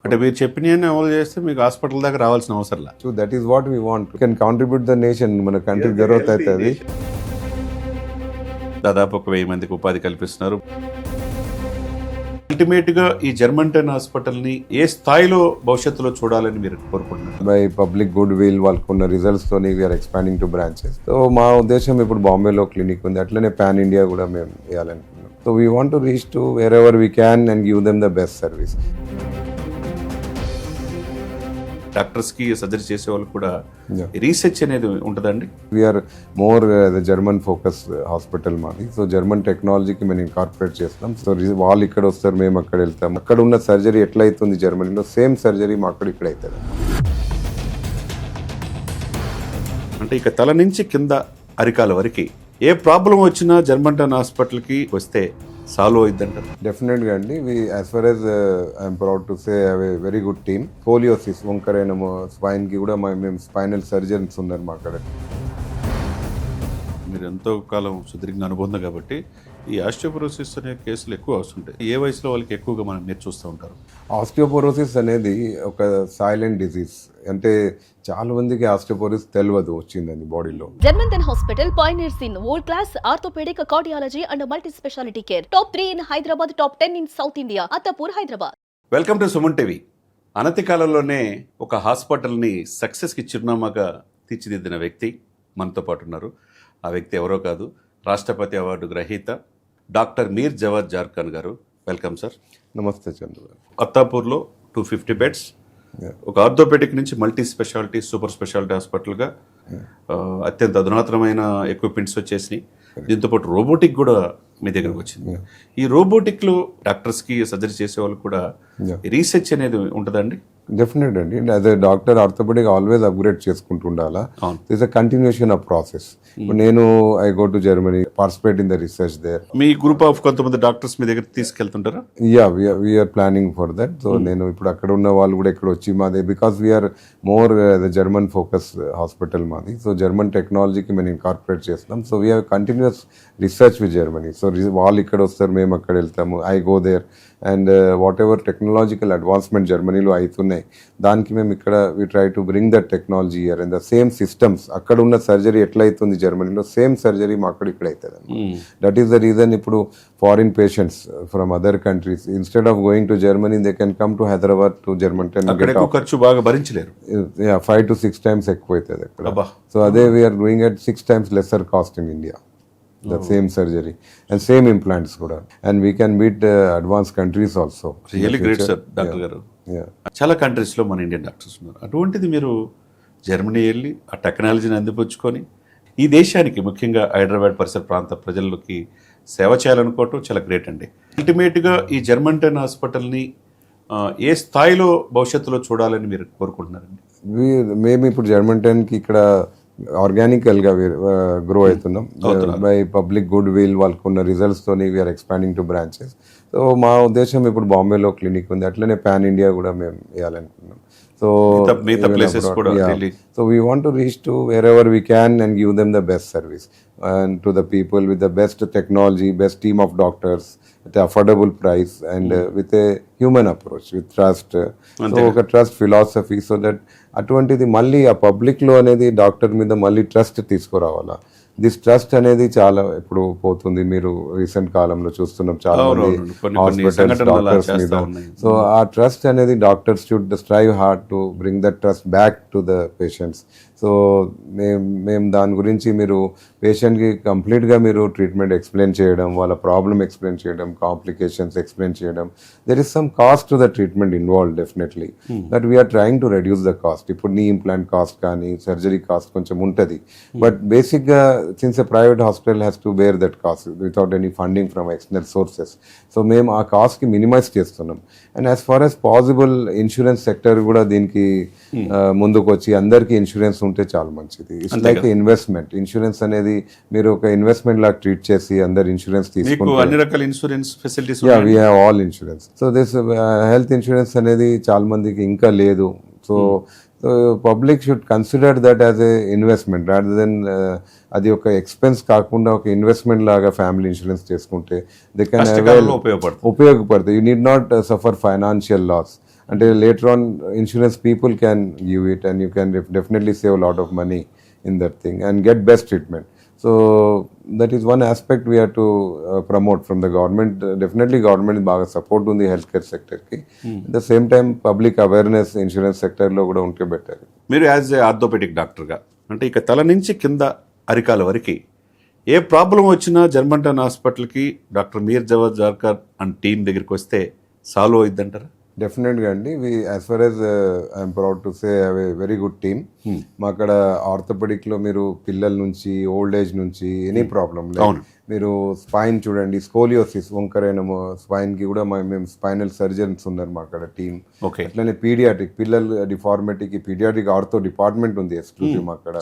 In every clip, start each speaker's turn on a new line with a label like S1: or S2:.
S1: అంటే మీరు చెప్పిన అమలు చేస్తే మీకు హాస్పిటల్ దాకా రావాల్సిన అవసరం లేదు.
S2: So that is what we want. We can contribute the nation. మన కంట్రీ గ్రోత్ అవుతుంది.
S1: దాదాపు 1000 మందికి ఉపాధి కల్పిస్తున్నారు. అల్టిమేట్ గా ఈ జర్మంటన్ హాస్పిటల్ ని ఏ స్థాయిలో భవిష్యత్తులో చూడాలని మీరు కోరుకుంటున్నారు?
S2: బై పబ్లిక్ గుడ్ విల్ వాళ్ళకున్న రిజల్ట్స్ తోని we are expanding to branches. So మా ఉద్దేశం ఇప్పుడు బాంబేలో క్లినిక్ ఉంది, అట్లనే పాన్ ఇండియా కూడా మేము వేయాలనుకున్నాం. So we want to reach to wherever we can and give them the best service.
S1: Doctors కి సర్జరీ చేసే వాళ్ళు కూడా రీసెర్చ్ అనేది ఉంటుందండి.
S2: We are more the German focus hospital మాది. సో జర్మన్ టెక్నాలజీకి మేము ఇన్కార్పొరేట్ చేస్తాం. సో వాళ్ళు ఇక్కడ వస్తారు, మేము అక్కడ వెళ్తాం. అక్కడ ఉన్న సర్జరీ ఎట్లా అవుతుంది జర్మనీలో, సేమ్ సర్జరీ మా అక్కడ ఇక్కడ అవుతుంది. అంటే
S1: ఇక తల నుంచి కింద అరికాల వరకు ఏ ప్రాబ్లం వచ్చినా జర్మంటన్ హాస్పిటల్కి వస్తే సాల్వ్ అయిద్దంటారు?
S2: డెఫినెట్గా అండి. As far as I'm proud to say have a very good team. Scoliosis వంకరైన స్పైన్కి కూడా మేము స్పైనల్ సర్జన్స్ ఉన్నారు మా అక్కడ.
S1: మీరు ఎంతో కాలం సుదీర్ఘ అనుబంధం కాబట్టి ఈ ఆస్టియోపోరోసిస్ అనే కేసులు ఎక్కువ వస్తుంటాయి. ఏ వయసులో వాళ్ళకి ఎక్కువగా మనం మీరు చూస్తూ ఉంటారు?
S2: ఆస్టియోపోరోసిస్ అనేది ఒక సైలెంట్ డిజీజ్. అంటే చాలా మందికి ఆస్టియోపోరోసిస్ తెలియదు వచ్చిందని బాడీలో.
S3: జర్మంటన్ hospital pioneers in world class orthopedic cardiology and multi specialty care. Top 3 in Hyderabad, top 10 in South India. Attapur, Hyderabad.
S1: Welcome to Suman TV. అనతి కాలంలోనే ఒక హాస్పిటల్ని సక్సెస్కి చిరునామాగా తీర్చిదిద్దిన వ్యక్తి మనతో పాటు ఉన్నారు. ఆ వ్యక్తి ఎవరో కాదు, రాష్ట్రపతి అవార్డు గ్రహీత డాక్టర్ మీర్ జవాద్ జార్ఖాన్ గారు. Welcome sir.
S2: నమస్తే చంద్ర గారు.
S1: అత్తాపూర్లో 250 బెడ్స్, ఒక ఆర్థోపెడిక్ నుంచి మల్టీ స్పెషాలిటీ సూపర్ స్పెషాలిటీ హాస్పిటల్గా అత్యంత అధునాతనమైన ఎక్విప్మెంట్స్ వచ్చేసినాయి. దీంతోపాటు రోబోటిక్ కూడా మీ దగ్గరకు వచ్చింది. ఈ రోబోటిక్లో డాక్టర్స్కి సర్జరీ చేసే వాళ్ళు కూడా రీసెర్చ్ అనేది ఉంటుందండి?
S2: డెఫినెట్ అండి. As a doctor orthopaedic always upgrade చేసుకుంటూ ఉండాలా. It's a continuation of process. నేను I go to Germany, participate in the research there.
S1: మీ గ్రూప్ ఆఫ్ కొంతమంది డాక్టర్స్ మీ దగ్గర తీసుకెళ్తుంటారా?
S2: Yeah, we are planning for that. So నేను ఇప్పుడు అక్కడ ఉన్న వాళ్ళు కూడా ఇక్కడ వచ్చి మాది, because we are more the German focus hospital మాది. సో జర్మన్ టెక్నాలజీకి మేము ఇన్కార్పొరేట్ చేస్తాం. So we are continuous research with Germany. So వాళ్ళు ఇక్కడ వస్తారు, మేము అక్కడ వెళ్తాము. I go there and whatever technological advancement జర్మనీలో అవుతున్నాయి, దానికి మేము ఇక్కడ we try to bring that technology here and the same systems. అక్కడ ఉన్న సర్జరీ ఎట్లా అవుతుంది జర్మనీలో, సేమ్ సర్జరీ మా అక్కడ ఇక్కడ అవుతుంది. దట్ ఈస్ ద రీజన్ ఇప్పుడు foreign patients from other countries instead of going to Germany they can come to Hyderabad to German.
S1: ఖర్చు బాగా భరించలేరు.
S2: 5 to 6 times ఎక్కువ అవుతుంది అక్కడ. సో అదే we are doing at 6 times lesser cost in India. The same surgery and same implants kuda, and we can beat advanced countries also.
S1: Really great sir, doctor గారు. చాలా countries లో మన ఇండియన్ డాక్టర్స్ ఉన్నారు. అటువంటిది మీరు జర్మనీ వెళ్ళి ఆ టెక్నాలజీని అందిపుచ్చుకొని ఈ దేశానికి ముఖ్యంగా హైదరాబాద్ పరిసర ప్రాంత ప్రజలకి సేవ చేయాలనుకోవటం చాలా గ్రేట్ అండి. అల్టిమేట్గా ఈ జర్మంటన్ హాస్పిటల్ని ఏ స్థాయిలో భవిష్యత్తులో చూడాలని మీరు కోరుకుంటున్నారండి?
S2: మేము ఇప్పుడు జర్మంటన్కి ఇక్కడ ఆర్గానికల్గా గ్రో అవుతున్నాం. బై పబ్లిక్ గుడ్ విల్ వాళ్ళకున్న రిజల్ట్స్ తోని we are expanding to branches. So మా ఉద్దేశం ఇప్పుడు బాంబేలో క్లినిక్ ఉంది, అట్లనే పాన్ ఇండియా కూడా మేము వేయాలనుకున్నాం. So we want to reach to wherever we can and give them the best service and to the people with the best technology, best team of doctors at affordable price and with a human approach, with trust. So ఒక trust philosophy, so that అటువంటిది మళ్ళీ ఆ పబ్లిక్లో అనేది doctor మీద మళ్ళీ trust తీసుకురావాలా. This trust అనేది చాలా ఇప్పుడు పోతుంది. మీరు రీసెంట్ కాలంలో చూస్తున్నాం చాలా మంది హాస్పిటల్స్ డాక్టర్స్ మీద. సో ఆ ట్రస్ట్ అనేది doctors should strive hard to bring that trust back to the patients. So మేము దాని గురించి మీరు పేషెంట్కి కంప్లీట్గా మీరు ట్రీట్మెంట్ ఎక్స్ప్లెయిన్ చేయడం, వాళ్ళ ప్రాబ్లమ్ ఎక్స్ప్లెయిన్ చేయడం, కాంప్లికేషన్స్ ఎక్స్ప్లెయిన్ చేయడం. There is some cost to the treatment involve definitely, but we are trying to reduce the cost. ఇప్పుడు నీ ఇంప్లాంట్ కాస్ట్ కానీ సర్జరీ కాస్ట్ కొంచెం ఉంటుంది, బట్ బేసిక్గా since a private hospital has to bear that cost without any funding from external sources. So మేము ఆ కాస్ట్కి minimize చేస్తున్నాం. And as far as possible insurance sector కూడా దీనికి ముందుకు వచ్చి అందరికీ ఇన్సూరెన్స్ ఉంటే చాలా మంచిది. It's like investment. ఇన్సూరెన్స్ అనేది మీరు ఒక ఇన్వెస్ట్మెంట్ లాగా ట్రీట్ చేసి అందరు ఇన్సూరెన్స్ తీసుకుంటే,
S1: అన్ని రకాల insurance facilities,
S2: yeah we have all insurance. So this health insurance అనేది చాలా మందికి ఇంకా లేదు. So public should consider that as a investment rather than అది ఒక ఎక్స్పెన్స్ కాకుండా ఒక ఇన్వెస్ట్మెంట్ లాగా ఫ్యామిలీ ఇన్సూరెన్స్ చేసుకుంటే దే కెన్ ఉపయోగపడుతుంది. You need not suffer financial loss. అంటే later on insurance people can give it and you can definitely save lot of money in that thing and get best treatment. So that is one aspect we have to promote from the government. Definitely government baga support undi healthcare sector ki. At the same time public awareness insurance sector lo kuda unte better.
S1: మీరు as a orthopaedic డాక్టర్గా అంటే ఇక తల నుంచి కింద అరికాల వరకు ఏ problem వచ్చినా జర్మంటన్ హాస్పిటల్కి doctor Mir Javad Jarkar and team దగ్గరికి వస్తే సాల్వ్ అవుద్దంటారా?
S2: డెఫినెట్గా అండి as far as I'm proud to say have a very good team. మా అక్కడ ఆర్థోపెడిక్లో మీరు పిల్లల నుంచి ఓల్డ్ ఏజ్ నుంచి ఎనీ ప్రాబ్లం మీరు స్పైన్ చూడండి, స్కోలియోసిస్ వంకరైన స్పైన్కి కూడా మేము స్పైనల్ సర్జన్స్ ఉన్నారు మా అక్కడ టీమ్. అట్లనే పీడియాట్రిక్ పిల్లల డిఫార్మిటీకి పీడియాట్రిక్ ఆర్థో డిపార్ట్మెంట్ ఉంది ఎక్స్క్లూజివ్ మా అక్కడ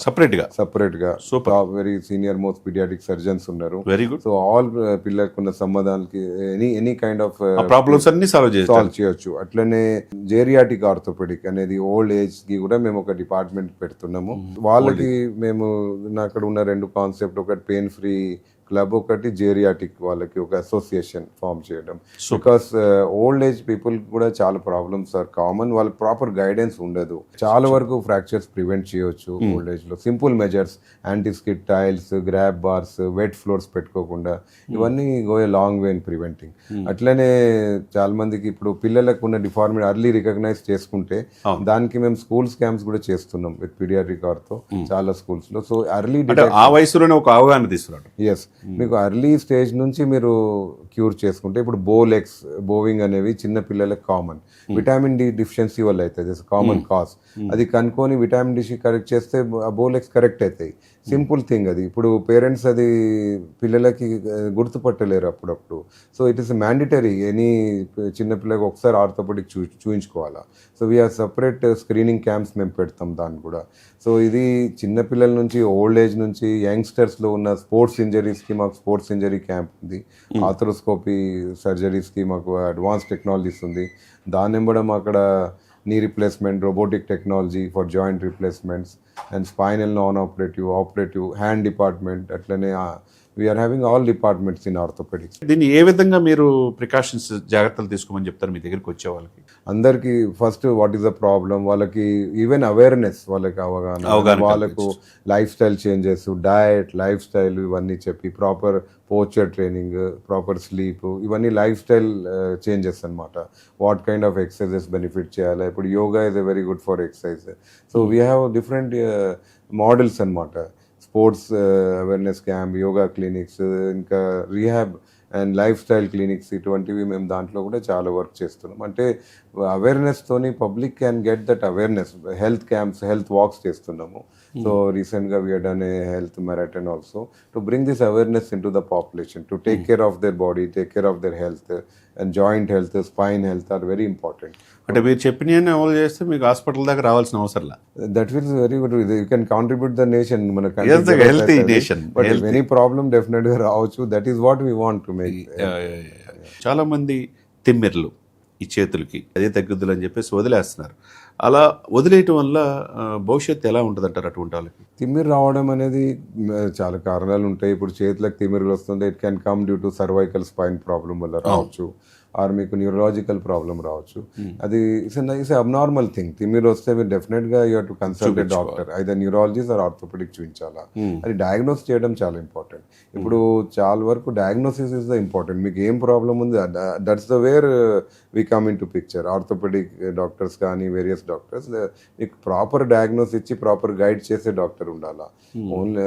S2: సపరేట్గా very senior most pediatric surgeons ఉన్నారు.
S1: Very good.
S2: సో ఆల్ పిల్లలకు ఉన్న సంబంధానికి ఎనీ కైండ్ ఆఫ్
S1: ప్రాబ్లమ్స్ అన్ని సాల్వ్
S2: చేయొచ్చు. అట్లనే జేరియాటిక్ ఆర్థోపెడిక్ అనేది ఓల్డ్ ఏజ్ కి కూడా మేము ఒక డిపార్ట్మెంట్ పెడుతున్నాము. వాళ్ళకి మేము అక్కడ ఉన్న 2 కాన్సెప్ట్, ఒకటి పెయిన్ ఫ్రీ క్లబ్, ఒకటి జేరియాటిక్ వాళ్ళకి ఒక అసోసియేషన్ ఫామ్ చేయడం. బికాస్ ఓల్డ్ ఏజ్ పీపుల్ కూడా చాలా ప్రాబ్లమ్స్ ఆర్ కామన్, వాళ్ళ ప్రాపర్ గైడెన్స్ ఉండదు. చాలా వరకు ఫ్రాక్చర్స్ ప్రివెంట్ చేయొచ్చు ఓల్డ్ ఏజ్ లో. Simple measures, anti skid tiles, grab bars, wet floors పెట్టుకోకుండా ఇవన్నీ go a long way in preventing. అట్లనే చాలా మందికి ఇప్పుడు పిల్లలకు ఉన్న డిఫార్మిటీ అర్లీ రికగ్నైజ్ చేసుకుంటే దానికి మేము స్కూల్స్ క్యాంప్స్ కూడా చేస్తున్నాం విత్ పీడియాట్రిక్ ఆర్థో చాలా స్కూల్స్ లో. సో అర్లీ
S1: ఆ వయసులోనే ఒక అవగాహన తీసుకురావడం.
S2: ఎస్, మీకు అర్లీ స్టేజ్ నుంచి మీరు క్యూర్ చేసుకుంటే ఇప్పుడు బోవింగ్ అనేవి చిన్న పిల్లలకు కామన్. విటమిన్ డి డిఫిషియన్సీ వల్ల అవుతుంది, కామన్ కాజ్. అది కనుక్కొని విటమిన్ డి కరెక్ట్ చేస్తే ఆ బోలెక్స్ కరెక్ట్ అవుతాయి. సింపుల్ థింగ్ అది. ఇప్పుడు పేరెంట్స్ అది పిల్లలకి గుర్తుపట్టలేరు అప్పుడప్పుడు. So it is mandatory, any చిన్న పిల్లలకు ఒకసారి ఆర్థోపెడిక్ చూయించుకోవాలా. So we are separate screening camps మేము పెడతాం దాన్ని కూడా. సో ఇది చిన్నపిల్లల నుంచి ఓల్డ్ ఏజ్ నుంచి యంగ్స్టర్స్లో ఉన్న స్పోర్ట్స్ ఇంజరీస్కి మాకు స్పోర్ట్స్ ఇంజరీ క్యాంప్ ఉంది. ఆర్థ్రోస్కోపీ సర్జరీస్కి మాకు అడ్వాన్స్ టెక్నాలజీస్ ఉంది. దాని వెంబడం అక్కడ knee replacement, robotic technology for joint replacements, and spinal non-operative, operative, hand department. అట్లనే we are having all departments in orthopedics.
S1: దీన్ని ఏ విధంగా మీరు ప్రికాషన్స్ జాగ్రత్తలు తీసుకోమని చెప్తారు మీ దగ్గరికి వచ్చే వాళ్ళకి?
S2: అందరికి first what is the problem, వాళ్ళకి ఈవెన్ అవేర్నెస్, వాళ్ళకి అవగాహన, వాళ్ళకు life style changes, diet, life style ఇవన్నీ చెప్పి proper posture training, proper sleep, ఇవన్నీ లైఫ్ స్టైల్ చేంజెస్ అనమాట. What kind of exercises benefit చేయాలి. ఇప్పుడు yoga is a very good for exercise. So we have different models అనమాట. Sports awareness camp, yoga clinics, ఇంకా rehab and life style clinics, ఇటువంటివి మేము దాంట్లో కూడా చాలా వర్క్ చేస్తున్నాం. అంటే అవేర్నెస్తోని public can get that awareness. Health camps, health walks చేస్తున్నాము. సో రీసెంట్గా we done a health marathon also to bring this awareness into the population to take care of their body, take care of their health. And joint health, spine health are very important.
S1: అంటే మీరు చెప్పిన అమలు చేస్తే మీకు hospital దాకా రావాల్సిన అవసరం లేదు.
S2: That will very good. You can contribute the nation. మన
S1: healthy nation.
S2: But any problem definite గా రావచ్చు. That is what we want to make.
S1: చాలా మంది తిమ్మిర్లు ఈ చేతులకి అదే తగ్గుద్దులు అని చెప్పేసి వదిలేస్తున్నారు. అలా వదిలేయటం వల్ల భవిష్యత్తు ఎలా ఉంటుంది అంటారు అటువంటి వాళ్ళకి?
S2: తిమ్మిరి రావడం అనేది చాలా కారణాలు ఉంటాయి. ఇప్పుడు చేతులకు తిమ్మిరులు వస్తుంది. It can come due to cervical spine problem వల్ల రావచ్చు, ఆర్ మీకు న్యూరలాజికల్ ప్రాబ్లం రావచ్చు. అది ఇట్స్ అబ్నార్మల్ థింగ్. తిమ్మిరి వస్తే మీరు డెఫినెట్ గా you have to consult a doctor, either neurologist or orthopedic చూపించాలా. అది డయాగ్నోస్ చేయడం చాలా ఇంపార్టెంట్. ఇప్పుడు చాలా వరకు డయాగ్నోసిస్ ఇస్ ద ఇంపార్టెంట్. మీకు ఏం ప్రాబ్లం ఉంది, that's the where we come in to picture. Orthopedic doctors కానీ వేరియస్ డాక్టర్స్ మీకు ప్రాపర్ డయాగ్నోస్ ఇచ్చి ప్రాపర్ గైడ్ చేసే డాక్టర్ ఉండాలా. Only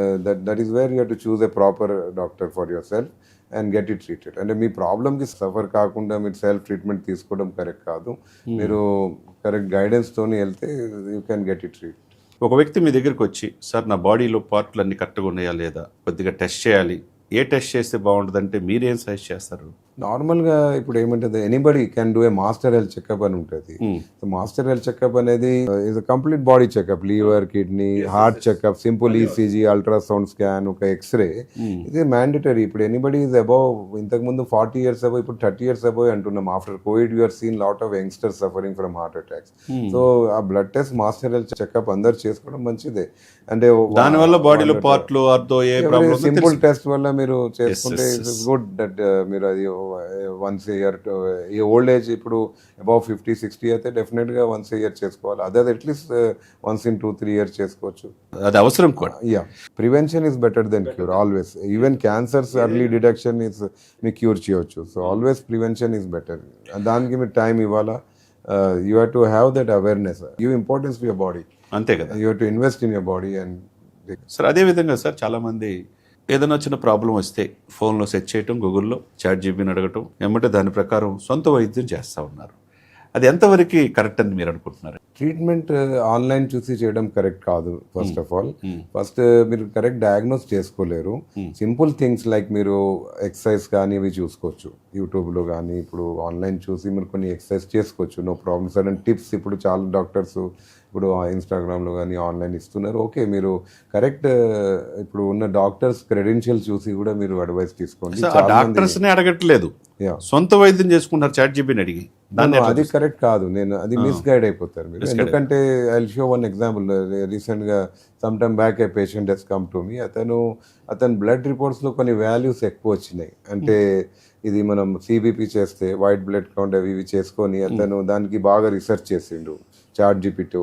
S2: that is where you have to choose a proper doctor for yourself and get it treated. అంటే మీ ప్రాబ్లమ్కి suffer కాకుండా మీరు self treatment తీసుకోవడం కరెక్ట్ కాదు. మీరు కరెక్ట్ గైడెన్స్తో వెళ్తే you can get it treat.
S1: ఒక వ్యక్తి మీ దగ్గరికి వచ్చి, సార్ నా బాడీలో పార్ట్లు అన్ని కరెక్ట్గా ఉన్నాయా లేదా, కొద్దిగా టెస్ట్ చేయాలి, ఏ టెస్ట్ చేస్తే బాగుంటుందంటే మీరేం సజెస్ట్ చేస్తారు?
S2: నార్మల్గా ఇప్పుడు ఏమంటుంది, anybody can do a master health checkup అని ఉంటుంది. మాస్టర్ హెల్త్ చెకప్ అనేది is complete body checkup. Liver, kidney, heart checkup, simple ECG, ultrasound scan, ఒక ఎక్స్రే. ఇది మ్యాండేటరీ. ఇప్పుడు ఎనీబడి ఈజ్ అబౌవ్, ఇంతకుముందు 40 years అబౌవ్, ఇప్పుడు 30 years అబౌవ్ అంటున్నాం. After COVID you're seen lot of youngsters suffering from heart attacks. So ఆ blood test, master health checkup అందరు చేసుకోవడం మంచిదే. అంటే
S1: దానివల్ల బాడీలో పార్ట్లు సింపుల్
S2: టెస్ట్ వల్ల మీరు చేసుకుంటే ఇట్స్ గుడ్ దట్ మీరు అది వన్స్ ఏ ఇయర్. ఈ ఓల్డ్ ఏజ్ ఇప్పుడు అబౌవ్ 50-60 అయితే డెఫినెట్గా వన్స్ ఏ ఇయర్ చేసుకోవాలి. అదే అట్లీస్ట్ వన్స్ ఇన్ 2-3 years చేసుకోవచ్చు.
S1: అది అవసరం కూడా.
S2: Yeah, prevention is better than cure always. Even cancers early detection is మీకు క్యూర్ చేయవచ్చు. So always prevention is better. దానికి మీరు టైం ఇవ్వాలా. You have to have that awareness. Give importance to your body.
S1: అంతే కదా.
S2: You have to invest in your body. And
S1: sir అదేవిధంగా sir చాలామంది ఏదైనా చిన్న ప్రాబ్లం వస్తే ఫోన్లో సెర్చ్ చేయటం, గూగుల్లో ChatGPTని అడగటం, ఏమంటే దాని ప్రకారం సొంత వైద్యం చేస్తూ ఉన్నారు. అది ఎంతవరకు కరెక్ట్ అని మీరు అనుకుంటున్నారు?
S2: ట్రీట్మెంట్ ఆన్లైన్ చూసి చేయడం కరెక్ట్ కాదు. ఫస్ట్ ఆఫ్ ఆల్ మీరు కరెక్ట్ డయాగ్నోస్ చేసుకోలేరు. సింపుల్ థింగ్స్ లైక్ మీరు ఎక్సర్సైజ్ కానీ ఇవి చూసుకోవచ్చు యూట్యూబ్లో కానీ. ఇప్పుడు ఆన్లైన్ చూసి మీరు కొన్ని ఎక్సర్సైజ్ చేసుకోవచ్చు, నో ప్రాబ్లమ్. సడన్ టిప్స్ ఇప్పుడు చాలా డాక్టర్స్ ఇప్పుడు ఇన్స్టాగ్రామ్లో కానీ ఆన్లైన్ ఇస్తున్నారు. ఓకే, మీరు కరెక్ట్ ఇప్పుడు ఉన్న డాక్టర్స్ క్రెడెన్షియల్ చూసి కూడా మీరు అడ్వైస్ తీసుకోండి.
S1: డాక్టర్స్ని అడగట్లేదు, సొంత వైద్యం చేసుకుంటారు ChatGPTని అడిగి.
S2: అది కరెక్ట్ కాదు. అది మిస్గైడ్ అయిపోతారు మీరు. ఎందుకంటే ఐ షో వన్ ఎగ్జాంపుల్. రీసెంట్గా some time back a patient he's come to me. అతను బ్లడ్ రిపోర్ట్స్లో కొన్ని వాల్యూస్ ఎక్కువ వచ్చినాయి. అంటే ఇది మనం CBP చేస్తే వైట్ బ్లడ్ కౌంట్ అవి ఇవి చేసుకొని అతను దానికి బాగా రీసెర్చ్ చేసిండు ChatGPT.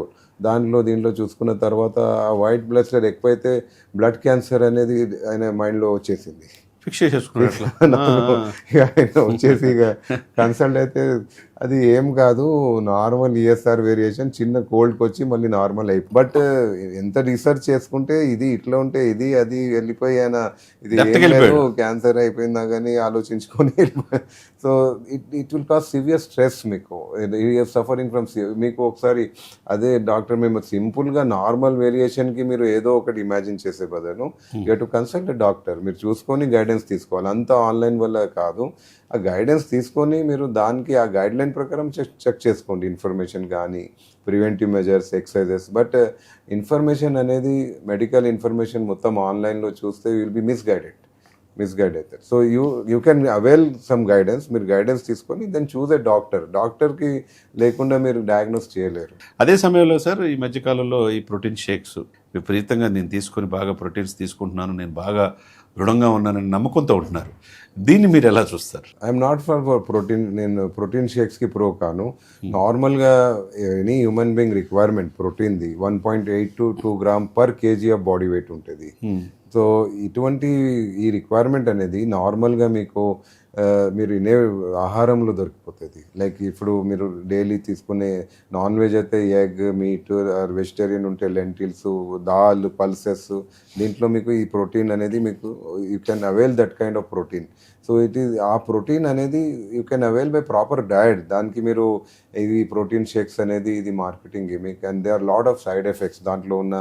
S2: దీంట్లో చూసుకున్న తర్వాత ఆ వైట్ బ్లడ్ సెల్ ఎక్కువైతే బ్లడ్ క్యాన్సర్ అనేది ఆయన మైండ్లో వచ్చేసింది.
S1: ఫిక్స్ చేసేసుకున్నట్లు
S2: వచ్చేసి ఇక కన్సల్ట్ అయితే అది ఏం కాదు, నార్మల్ ESR వేరియేషన్, చిన్న కోల్డ్కి వచ్చి మళ్ళీ నార్మల్ అయిపోయి. బట్ ఎంత రీసెర్చ్ చేసుకుంటే ఇది ఇట్లా ఉంటే ఇది అది వెళ్ళిపోయి ఆయన ఇది క్యాన్సర్ అయిపోయిందా కానీ ఆలోచించుకొని so it will cause severe stress. మీకు సఫరింగ్ ఫ్రమ్ మీకు ఒకసారి అదే డాక్టర్ మేము సింపుల్గా నార్మల్ వేరియేషన్కి మీరు ఏదో ఒకటి ఇమాజిన్ చేసే బదులు యూ టు కన్సల్ట్ డాక్టర్. మీరు చూసుకొని గైడెన్స్ తీసుకోవాలి. అంతా ఆన్లైన్ వల్ల కాదు. ఆ గైడెన్స్ తీసుకొని మీరు దానికి ఆ గైడ్ లైన్ ప్రకారం చెక్ చేసుకోండి. ఇన్ఫర్మేషన్ కానీ preventive measures, exercises. But information అనేది మెడికల్ ఇన్ఫర్మేషన్ మొత్తం ఆన్లైన్లో చూస్తే విల్ బి మిస్గైడ్ అవుతారు. So you can avail some guidance. మీరు గైడెన్స్ తీసుకొని దెన్ చూజ్ ఏ డాక్టర్కి లేకుండా మీరు డయాగ్నోస్ చేయలేరు.
S1: అదే సమయంలో సార్ ఈ మధ్యకాలంలో ఈ ప్రోటీన్ షేక్స్ విపరీతంగా నేను తీసుకొని బాగా ప్రోటీన్స్ తీసుకుంటున్నాను, నేను బాగా దృఢంగా ఉన్నానని నమ్మకంతో ఉంటున్నారు. దీన్ని మీరు ఎలా చూస్తారు?
S2: I'm not for protein. నేను ప్రోటీన్ షేక్స్కి ప్రో కాను. నార్మల్గా ఎనీ హ్యూమన్ బీయింగ్ రిక్వైర్మెంట్ ప్రోటీన్ది 1.8 to 2 grams per kg of body weight ఉంటుంది. సో ఇటువంటి ఈ రిక్వైర్మెంట్ అనేది నార్మల్గా మీకు మీరు ఇనే ఆహారంలో దొరికిపోతుంది. లైక్ ఇప్పుడు మీరు డైలీ తీసుకునే నాన్ వెజ్ అయితే ఎగ్, మీట్, వెజిటేరియన్ ఉంటే లెంటిల్స్, దాల్, పల్సెస్, దీంట్లో మీకు ఈ ప్రోటీన్ అనేది మీకు you can avail that kind of protein. So ఆ ప్రోటీన్ అనేది you can avail by proper diet. దానికి మీరు ఇది ప్రోటీన్ షేక్స్ అనేది ఇది marketing gimmick and they are lot of side effects. దాంట్లో ఉన్న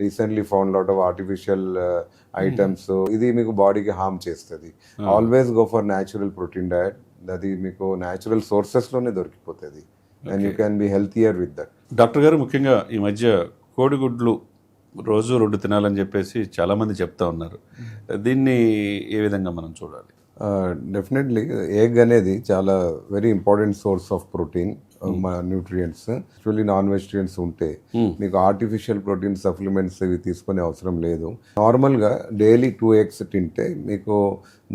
S2: recently found lot of artificial items. ఇది మీకు బాడీకి హార్మ్ చేస్తుంది. Always go for natural protein diet. అది మీకు న్యాచురల్ సోర్సెస్లోనే దొరికిపోతుంది and you can be healthier with that.
S1: Doctor గారు, ముఖ్యంగా ఈ మధ్య కోడిగుడ్లు రోజు 2 తినాలని చెప్పేసి చాలామంది చెప్తా ఉన్నారు. దీన్ని ఏ విధంగా మనం చూడాలి?
S2: డెఫినెట్లీ ఎగ్ అనేది చాలా very important source of protein, మన న్యూట్రియంట్స్. యాక్చువల్లీ నాన్ వెజిటేరియన్స్ ఉంటే మీకు ఆర్టిఫిషియల్ ప్రోటీన్ సప్లిమెంట్స్ ఇవి తీసుకునే అవసరం లేదు. నార్మల్గా డైలీ 2 eggs తింటే మీకు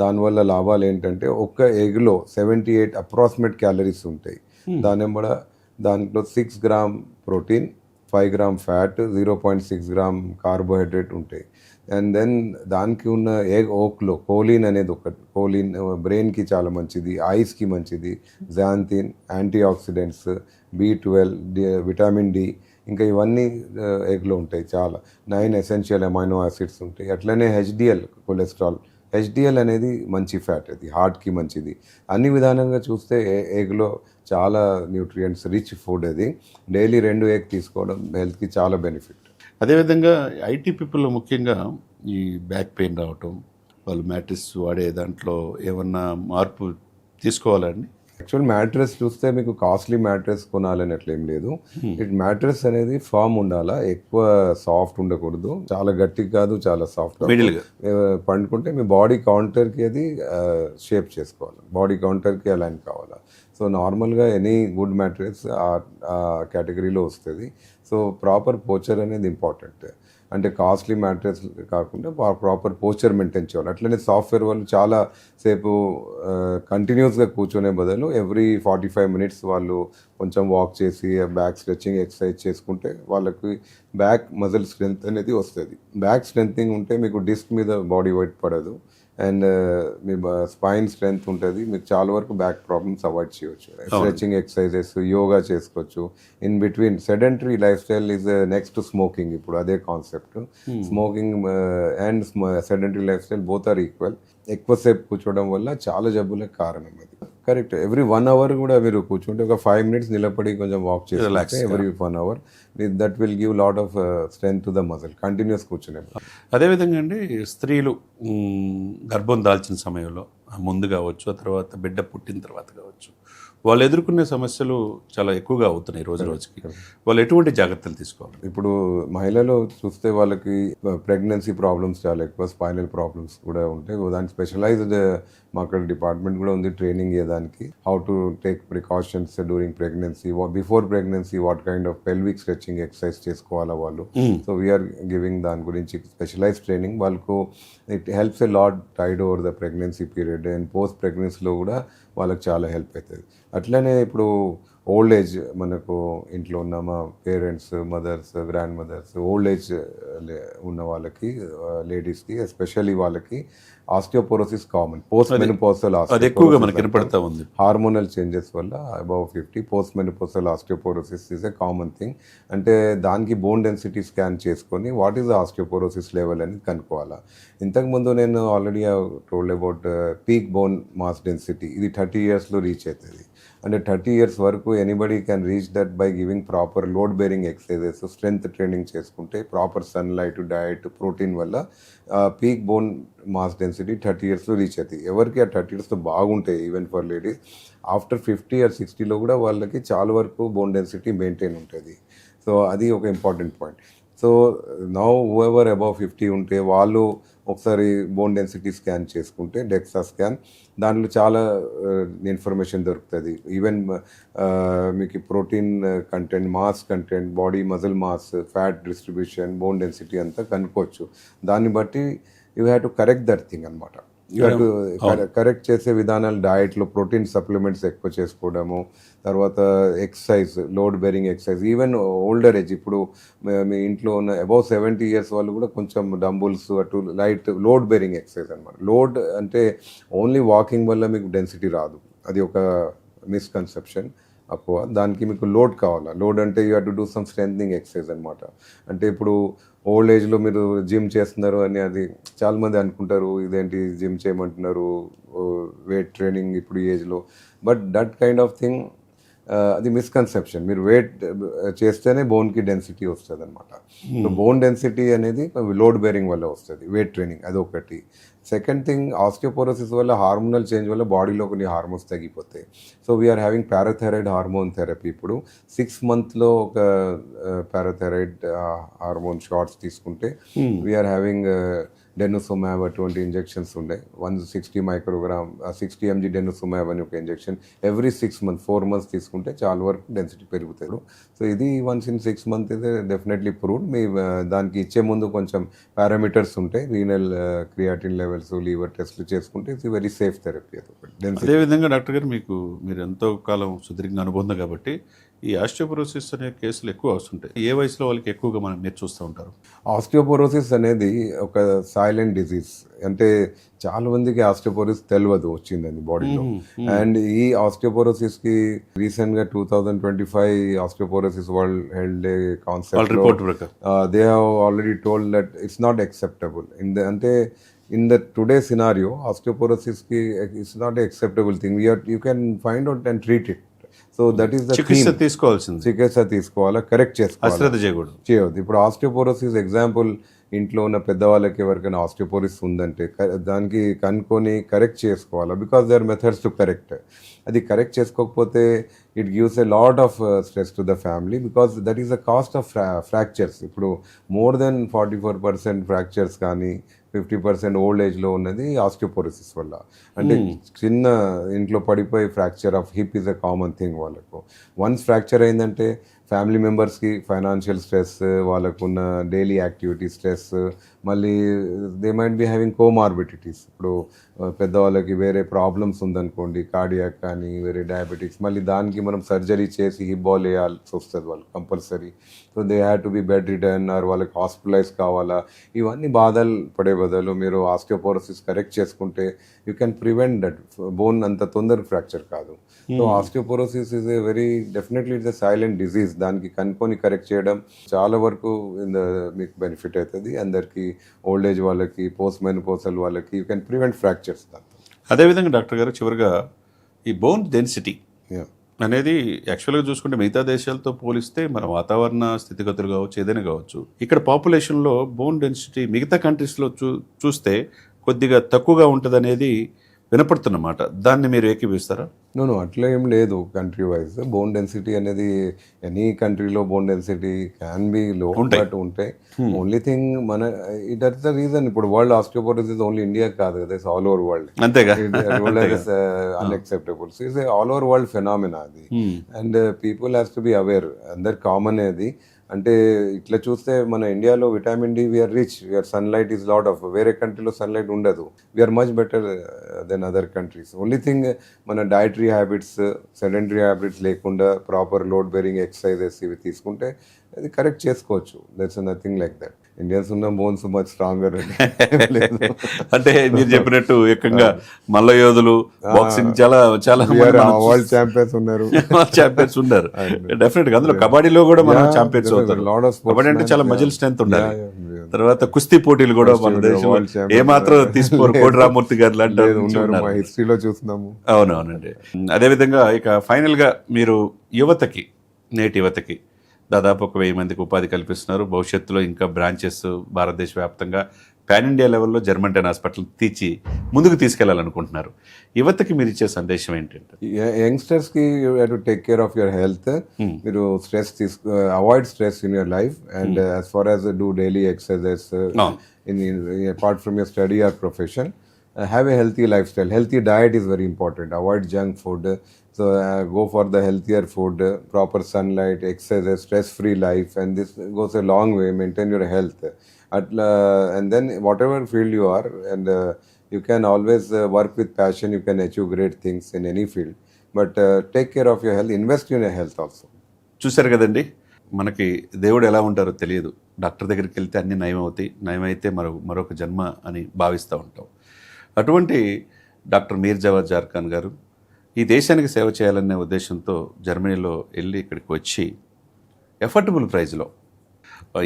S2: దానివల్ల లాభాలు ఏంటంటే ఒక్క ఎగ్లో 78 అప్రాక్సిమేట్ క్యాలరీస్ ఉంటాయి. దాంట్లో 6 grams protein, 5 grams fat, 0.6 grams carbohydrate ఉంటాయి. అండ్ దెన్ దానికి ఉన్న ఎగ్ ఓక్లో కోలిన్ అనేది ఒకటి. కోలిన్ బ్రెయిన్కి చాలా మంచిది, ఐస్కి మంచిది, xanthine, anti oxidants, B12, vitamin D, ఇంకా ఇవన్నీ ఎగ్లో ఉంటాయి. చాలా 9 ఎసెన్షియల్ అమైనో యాసిడ్స్ ఉంటాయి. అట్లనే HDL కొలెస్ట్రాల్. HDL అనేది మంచి ఫ్యాట్, అది హార్ట్కి మంచిది. అన్ని విధానంగా చూస్తే ఎగ్లో చాలా న్యూట్రియంట్స్ రిచ్ ఫుడ్. అది డైలీ 2 eggs తీసుకోవడం హెల్త్కి చాలా బెనిఫిట్.
S1: అదేవిధంగా IT పీపుల్లో ముఖ్యంగా ఈ బ్యాక్ పెయిన్ రావటం, వాళ్ళు మ్యాట్రిస్ వాడే దాంట్లో ఏమన్నా మార్పు తీసుకోవాలండి?
S2: యాక్చువల్ మ్యాట్రెస్ చూస్తే మీకు కాస్ట్లీ మ్యాట్రెస్ కొనాలని అట్లేం లేదు. మ్యాట్రెస్ అనేది ఫామ్ ఉండాలా, ఎక్కువ సాఫ్ట్ ఉండకూడదు, చాలా గట్టిగా కాదు, చాలా సాఫ్ట్. పండుకుంటే మీ బాడీ కౌంటర్కి అది షేప్ చేసుకోవాలి, బాడీ కౌంటర్కి అలైన్ కావాలా. సో నార్మల్గా ఎనీ గుడ్ మ్యాట్రెస్ ఆ కేటగిరీలో వస్తుంది. సో ప్రాపర్ పోచర్ అనేది ఇంపార్టెంట్. అంటే కాస్ట్లీ మ్యాట్రెస్ కాకుండా ప్రాపర్ పోస్చర్ మెయింటైన్ చేయాలి. అట్లనే సాఫ్ట్వేర్ వాళ్ళు చాలా సేపు కంటిన్యూస్గా కూర్చునే బదులు ఎవ్రీ 45 minutes వాళ్ళు కొంచెం వాక్ చేసి బ్యాక్ స్ట్రెచ్చింగ్ ఎక్సర్సైజ్ చేసుకుంటే వాళ్ళకి బ్యాక్ మజిల్ స్ట్రెంత్ అనేది వస్తుంది. బ్యాక్ స్ట్రెంథింగ్ ఉంటే మీకు డిస్క్ మీద బాడీ వెయిట్ పడదు అండ్ మీ స్పైన్ స్ట్రెంత్ ఉంటుంది. మీకు చాలా వరకు బ్యాక్ ప్రాబ్లమ్స్ అవాయిడ్ చేయవచ్చు. స్ట్రెచింగ్ ఎక్సర్సైజెస్, యోగా చేసుకోవచ్చు. In between sedentary lifestyle is next smoking. ఇప్పుడు అదే concept. Smoking and sedentary lifestyle both are equal. ఎక్కువసేపు కూర్చోవడం వల్ల చాలా జబ్బులకు కారణం అది. కరెక్ట్. ఎవ్రీ 1 hour కూడా మీరు కూర్చుంటే ఒక 5 minutes నిలబడి కొంచెం వాక్ చేస్తే every 1 hour that will give lot of strength to the muscle. Continuous కూర్చునే.
S1: అదేవిధంగా అండి, స్త్రీలు గర్భం దాల్చిన సమయంలో ముందు కావచ్చు, ఆ తర్వాత బిడ్డ పుట్టిన తర్వాత కావచ్చు, వాళ్ళు ఎదుర్కొనే సమస్యలు చాలా ఎక్కువగా అవుతున్నాయి రోజు రోజుకి. వాళ్ళు ఎటువంటి జాగ్రత్తలు తీసుకోవాలి?
S2: ఇప్పుడు మహిళలు చూస్తే వాళ్ళకి ప్రెగ్నెన్సీ ప్రాబ్లమ్స్ చాలా ఎక్కువ, స్పైనల్ ప్రాబ్లమ్స్ కూడా ఉంటాయి. దానికి స్పెషలైజ్డ్ మా అక్కడ డిపార్ట్మెంట్ కూడా ఉంది ట్రైనింగ్ ఇవ్వడానికి. How to take precautions during pregnancy, before pregnancy what kind of pelvic stretching exercise చేసుకోవాలా వాళ్ళు. సో వీఆర్ గివింగ్ దాని గురించి స్పెషలైజ్ ట్రైనింగ్. వాళ్ళకు it helps a lot tide over the pregnancy period and post ప్రెగ్నెన్సీలో కూడా వాళ్ళకి చాలా హెల్ప్ అవుతుంది. అట్లనే ఇప్పుడు ఓల్డ్ ఏజ్ మనకు ఇంట్లో ఉన్న మా parents, mothers, grand mothers, old age ఉన్న వాళ్ళకి, లేడీస్కి ఎస్పెషల్లీ వాళ్ళకి osteoporosis common. Post menopausal
S1: osteoporosis
S2: hormonal changes వల్ల above 50 post menopausal osteoporosis is a common thing. అంటే దానికి బోన్ డెన్సిటీ స్కాన్ చేసుకొని what is the osteoporosis level అని కనుక్కోవాలా. ఇంతకుముందు నేను already told about peak bone mass density. ఇది 30 yearsలో రీచ్ అవుతుంది. అంటే 30 years వరకు anybody can reach that by giving proper load bearing exercises, strength training చేసుకుంటే, ప్రాపర్ సన్లైట్, డయట్, ప్రోటీన్ వల్ల పీక్ బోన్ మాస్ డెన్సిటీ 30 yearsలో రీచ్ అవుతుంది. ఎవరికి ఆ 30 yearsలో బాగుంటాయి, even for ladies after 50 or 60లో కూడా వాళ్ళకి చాలా వరకు బోన్ డెన్సిటీ మెయింటైన్ ఉంటుంది. సో అది ఒక important point. So now whoever above 50 ఉంటే వాళ్ళు ఒకసారి బోన్ డెన్సిటీ స్కాన్ చేసుకుంటే, డెక్సా స్కాన్, దాంట్లో చాలా ఇన్ఫర్మేషన్ దొరుకుతుంది. ఈవెన్ మీకు protein content, mass content, body muscle mass, fat distribution, bone density అంతా కనుక్కోవచ్చు. దాన్ని బట్టి you have to correct that thing అనమాట. యూ హ్యావ్ టు కరెక్ట్ చేసే విధానాలు డయట్లో ప్రోటీన్ సప్లిమెంట్స్ ఎక్కువ చేసుకోవడము, తర్వాత exercise, load bearing exercise. Even older age, ఇప్పుడు మీ ఇంట్లో ఉన్న అబౌవ్ 70 years వాళ్ళు కూడా కొంచెం డంబుల్స్, అటు లైట్ లోడ్ బేరింగ్ ఎక్సర్సైజ్ అనమాట. లోడ్ అంటే ఓన్లీ వాకింగ్ వల్ల మీకు డెన్సిటీ రాదు, అది ఒక మిస్కన్సెప్షన్. అప్పుడు దానికి మీకు లోడ్ కావాలా. లోడ్ అంటే you have to do some strengthening exercise అనమాట. అంటే ఇప్పుడు ఓల్డ్ ఏజ్లో మీరు జిమ్ చేస్తున్నారు అని అది చాలామంది అనుకుంటారు, ఇదేంటి జిమ్ చేయమంటున్నారు, వెయిట్ ట్రైనింగ్ ఇప్పుడు ఈ ఏజ్లో. But that kind of thing అది మిస్కన్సెప్షన్. మీరు వెయిట్ చేస్తేనే బోన్కి డెన్సిటీ వస్తుంది అనమాట. సో బోన్ డెన్సిటీ అనేది లోడ్ బేరింగ్ వల్ల వస్తుంది, వెయిట్ ట్రైనింగ్, అది ఒకటి. సెకండ్ థింగ్, ఆస్టియోపోరోసిస్ వల్ల హార్మోనల్ చేంజ్ వల్ల బాడీలో కొన్ని హార్మోన్స్ తగ్గిపోతాయి. So we are having parathyroid hormone therapy. ఇప్పుడు 6 monthsలో ఒక పారాథైరాయిడ్ హార్మోన్ షాట్స్ తీసుకుంటే వీఆర్ హ్యావింగ్ డెనుసోమాబ్ అటువంటి ఇంజెక్షన్స్ ఉండే 160 microgram 60 mg డెనుసోమాబ్ అని ఒక ఇంజెక్షన్ ఎవ్రీ 6 months 4 months తీసుకుంటే చాలా వరకు డెన్సిటీ పెరుగుతాయి. సో ఇది వన్స్ ఇన్ 6 months ఇది డెఫినెట్లీ ప్రూవ్డ్. మీ దానికి ఇచ్చే ముందు కొంచెం పారామీటర్స్ ఉంటాయి, రీనల్ క్రియాటిన్ లెవెల్స్, లీవర్ టెస్ట్లు చేసుకుంటే ఇట్స్ వెరీ సేఫ్ థెరపీ.
S1: అదేవిధంగా డాక్టర్ గారు, మీరు ఎంతో కాలం సుదీర్ఘ అనుబంధం కాబట్టి ఈ ఆస్టియోపోరోసిస్ అనే కేసులు ఎక్కువ వస్తుంటాయి. ఏ వయసులో వాళ్ళకి ఎక్కువగా మీరు చూస్తూ ఉంటారు?
S2: ఆస్టియోపోరోసిస్ అనేది ఒక సైలెంట్ డిజీజ్. అంటే చాలా మందికి ఆస్టియోపోరోసిస్ తెలియదు వచ్చిందని బాడీలో. అండ్ ఈ ఆస్టియోపోరోసిస్కి రీసెంట్గా 2025 osteoporosis world health day concept they have already told that it's not acceptable అంటే in the today scenario, osteoporosis is not an acceptable thing. You can find out and treat it. So that is the
S1: చికిత్స తీసుకోవాల్సింది.
S2: చికిత్స తీసుకోవాలా, correct చేసుకోవాలి,
S1: అశ్రద్ధ చేయకూడదు.
S2: ఇప్పుడు osteoporosis example, ఇంట్లో ఉన్న పెద్దవాళ్ళకి ఎవరికైనా ఆస్టియోపోరోసిస్ ఉందంటే దానికి కనుక్కొని కరెక్ట్ చేసుకోవాలా. Because they are methods to correct. అది కరెక్ట్ చేసుకోకపోతే it gives a lot of stress to the family, because that is the cost of fractures. ఇప్పుడు మోర్ దెన్ 44% ఫ్రాక్చర్స్ కానీ 50% ఓల్డ్ ఏజ్లో ఉన్నది ఆస్టియోపోరోసిస్ వల్ల. అంటే చిన్న ఇంట్లో పడిపోయి fracture of hip is a common thing వాళ్ళకు. వన్స్ ఫ్రాక్చర్ అయిందంటే ఫ్యామిలీ మెంబర్స్కి ఫైనాన్షియల్ స్ట్రెస్, వాళ్ళకున్న డైలీ యాక్టివిటీ స్ట్రెస్, మళ్ళీ they might be having comorbidities. ఇప్పుడు పెద్దవాళ్ళకి వేరే ప్రాబ్లమ్స్ ఉందనుకోండి, కార్డియాక్ కానీ వేరే డయాబెటిక్స్, మళ్ళీ దానికి మనం సర్జరీ చేసి హిప్ బాల్ వేయాల్సి వస్తుంది వాళ్ళు compulsory. So they have to be bed ridden or వాళ్ళకి హాస్పిటలైజ్ కావాలా. ఇవన్నీ బాధలు పడే బదులు మీరు ఆస్టియోపోరోసిస్ కరెక్ట్ చేసుకుంటే you can prevent that. Bone అంత తొందర ఫ్రాక్చర్ కాదు. So osteoporosis is a very definitely it's a silent disease. దానికి కనుక్కొని కరెక్ట్ చేయడం చాలా వరకు మీకు బెనిఫిట్ అవుతుంది. అందరికీ ఓల్డ్ ఏజ్ వాళ్ళకి, పోస్ట్ మెనోపాజల్ వాళ్ళకి యూ కెన్ ప్రివెంట్ ఫ్రాక్చర్స్.
S1: అదేవిధంగా డాక్టర్ గారు చివరిగా ఈ బోన్ డెన్సిటీ అనేది యాక్చువల్గా చూసుకుంటే మిగతా దేశాలతో పోలిస్తే మన వాతావరణ స్థితిగతులు కావచ్చు, ఏదైనా కావచ్చు, ఇక్కడ పాపులేషన్లో బోన్ డెన్సిటీ మిగతా కంట్రీస్లో చూస్తే కొద్దిగా తక్కువగా ఉంటుంది అనేది వినపడుతున్నమాట. దాన్ని మీరు ఏకీపిస్తారా?
S2: నో అట్లా ఏం లేదు. కంట్రీ వైజ్ బోన్ డెన్సిటీ అనేది ఎనీ కంట్రీలో bone density can be low, but ఉంటాయి. ఓన్లీ థింగ్ మన ఇట్ ఆర్ ద రీజన్. ఇప్పుడు వరల్డ్ ఆస్టియోపోరోసిస్ ఓన్లీ ఇండియా కాదు కదా, ఇట్స్ ఆల్ ఓవర్ వరల్డ్.
S1: అంతేగా,
S2: unacceptable. It's all over world phenomena అది. And people has to be aware. అందరు common అది. అంటే ఇట్లా చూస్తే మన ఇండియాలో vitamin D we're rich, we're sunlight is lot of. వేరే కంట్రీలో సన్లైట్ ఉండదు. We are much better than other countries. Only thing మన డైటరీ హ్యాబిట్స్, సెడెంటరీ హ్యాబిట్స్ లేకుండా ప్రాపర్ లోడ్ బేరింగ్ ఎక్సర్సైజెస్ ఇవి తీసుకుంటే అది కరెక్ట్ చేసుకోవచ్చు. That's nothing like that. Indians ఉన్న బోన్స్ మచ్ స్ట్రాంగర్.
S1: అంటే మీరు చెప్పినట్టు ఏకంగా మల్ల యోధులు, బాక్సింగ్ చాలా చాలా
S2: వరల్డ్ ఛాంపియన్స్ ఉన్నారు.
S1: ఛాంపియన్స్ ఉన్నారు డెఫినెట్ గా. అందులో కబడ్డీలో కూడా మనం ఛాంపియన్స్ అవుతారు. కబడ్డీ అంటే చాలా మజిల్ స్ట్రెంత్ ఉండాలి. తర్వాత కుస్తీ పోటీలు కూడా మన దేశంలో ఏమాత్రం తీసుకోరు. కోటి రామూర్తి గారు లాంటి
S2: హిస్టరీలో చూస్తున్నాము.
S1: అవునవునండి. అదేవిధంగా ఇక ఫైనల్ గా మీరు యువతకి, నేటి యువతకి దాదాపు 1,000 మందికి ఉపాధి కల్పిస్తున్నారు. భవిష్యత్తులో ఇంకా బ్రాంచెస్ భారతదేశ వ్యాప్తంగా పాన్ ఇండియా లెవెల్లో జర్మంటైన్ హాస్పిటల్ తీర్చి ముందుకు తీసుకెళ్లాలనుకుంటున్నారు. యువతకి మీరు ఇచ్చే సందేశం ఏంటంటే?
S2: యంగ్స్టర్స్ కి you have to take care of your health. మీరు stress avoid stress in your life and as far as do daily exercises apart from your study or profession. Have a healthy lifestyle. Healthy diet is very important. Avoid junk food. So go for the healthier food, proper sunlight, exercise, stress-free life, and this goes a long way. Maintain your health, and then whatever field you are, and you can always work with passion. You can achieve great things in any field. But take care of your health. Invest in your health also.
S1: చూశారు కదండి, మనకి దేవుడు ఎలా ఉంటారో తెలియదు. Doctor దగ్గరికి వెళ్తే అన్నీ నయమవుతాయి, నయమైతే మరొక జన్మ అని భావిస్తూ ఉంటాం. అటువంటి డాక్టర్ మీర్ జవాద్ జార్ఖాన్ గారు ఈ దేశానికి సేవ చేయాలనే ఉద్దేశంతో జర్మనీలో వెళ్ళి ఇక్కడికి వచ్చి ఎఫర్డబుల్ ప్రైజ్లో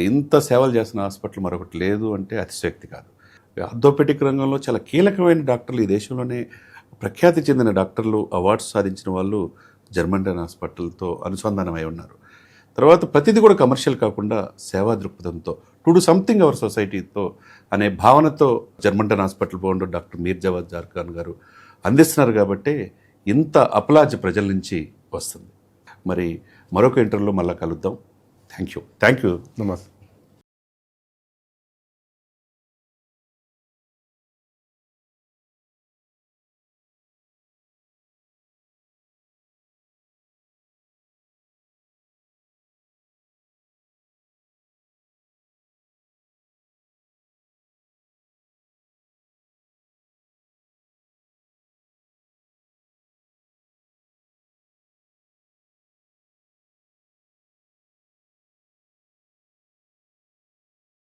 S1: ఇంత సేవలు చేస్తున్న హాస్పిటల్ మరొకటి లేదు అంటే అతిశయోక్తి కాదు. ఆర్థోపెడిక్ రంగంలో చాలా కీలకమైన డాక్టర్లు, ఈ దేశంలోనే ప్రఖ్యాతి చెందిన డాక్టర్లు, అవార్డ్స్ సాధించిన వాళ్ళు జర్మంటైన్ హాస్పిటల్తో అనుసంధానమై ఉన్నారు. తర్వాత ప్రతిదీ కూడా కమర్షియల్ కాకుండా సేవా దృక్పథంతో టు డూ సంథింగ్ అవర్ సొసైటీతో అనే భావనతో జర్మంటైన్ hospital founder doctor Mir Javad జార్ఖాన్ గారు అందిస్తున్నారు. కాబట్టి ఇంత అప్లాజ్ ప్రజల నుంచి వస్తుంది. మరి మరొక ఇంటర్వ్యూలో మళ్ళీ కలుద్దాం. Thank you.
S2: నమస్తే.